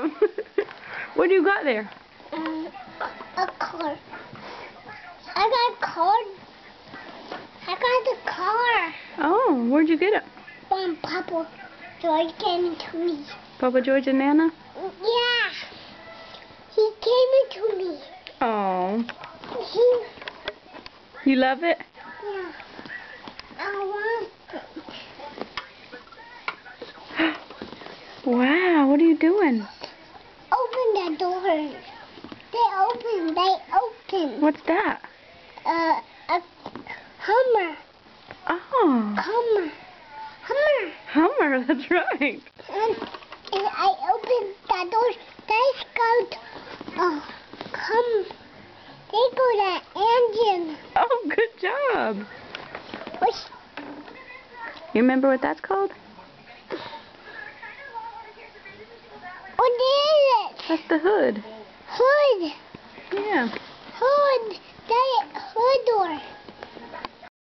job. What do you got there? A car. I got a car. I got the car. Oh, where'd you get it? From Papa George gave it to me. Papa George and Nana? Yeah. He gave it to me. Oh. He. You love it? Yeah. I want it. Wow, what are you doing? Open the doors. They open. What's that? A Hummer. Oh. Hummer. Hummer, that's right. And I opened the doors. They go come. They go the engine. Oh, good job. Which, You remember what that's called? what is it? That's the hood. Hood. Yeah. Hood. Hood door.